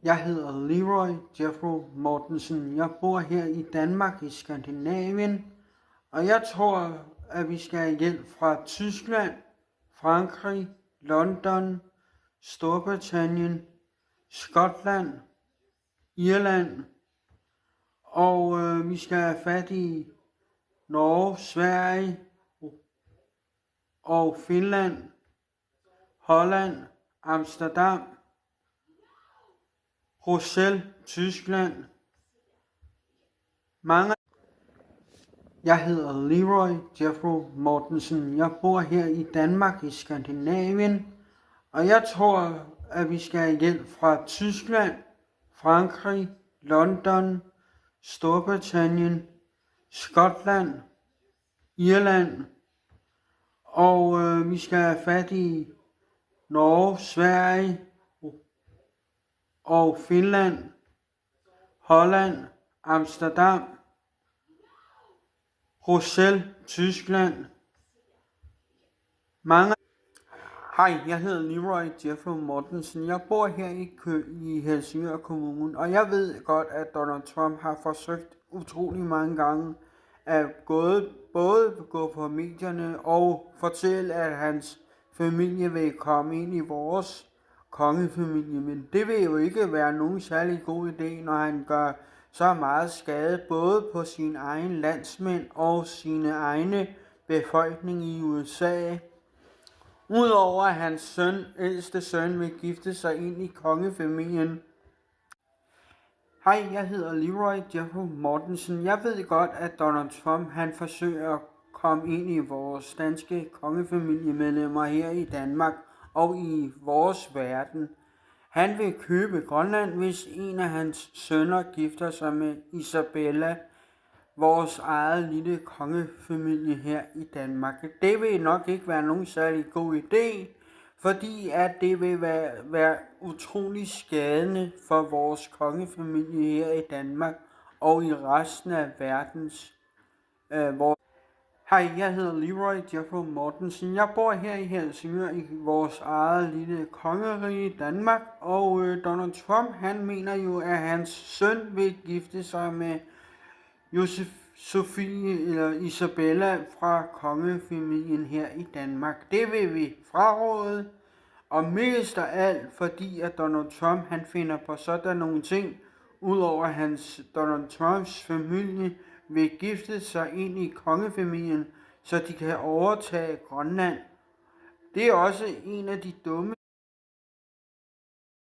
Jeg hedder Leroy Jeffro Mortensen. Jeg bor her i Danmark i Skandinavien, og jeg tror, at vi skal have hjælp fra Tyskland, Frankrig, London, Storbritannien, Skotland, Irland, og vi skal have fat i Norge, Sverige og Finland, Holland, Amsterdam, Bruxelles, Tyskland. Jeg hedder Leroy Jeffro Mortensen. Jeg bor her i Danmark i Skandinavien, og jeg tror, at vi skal have hjælp fra Tyskland, Frankrig, London, Storbritannien, Skotland, Irland, og vi skal have fat i Norge, Sverige og Finland, Holland, Amsterdam, Bruxelles, Tyskland. Hej, jeg hedder Leroy Jeffro Mortensen. Jeg bor her i Helsingør Kommune, og jeg ved godt, at Donald Trump har forsøgt utrolig mange gange at både gå på medierne og fortælle, at hans familie vil komme ind i vores kongefamilie. Men det vil jo ikke være nogen særlig god idé, når han gør så meget skade både på sine egne landsmænd og sine egne befolkning i USA. Udover at hans ældste søn vil gifte sig ind i kongefamilien. Hej, jeg hedder Leroy Jeffro Mortensen. Jeg ved godt, at Donald Trump han forsøger at komme ind i vores danske kongefamiliemedlemmer her i Danmark og i vores verden. Han vil købe Grønland, hvis en af hans sønner gifter sig med Isabella, vores eget lille kongefamilie her i Danmark. Det vil nok ikke være nogen særlig god idé, fordi at det vil være utrolig skadende for vores kongefamilie her i Danmark og i resten af verdens. Hej, jeg hedder Leroy Jeffro Mortensen. Jeg bor her i Helsingør i vores eget lille kongerige Danmark, og Donald Trump han mener jo, at hans søn vil gifte sig med Sofie eller Isabella fra kongefamilien her i Danmark. Det vil vi fraråde, og mest af alt fordi at Donald Trump han finder på sådan nogle ting, udover at Donald Trumps familie vil gifte sig ind i kongefamilien, så de kan overtage Grønland. Det er også en af de dumme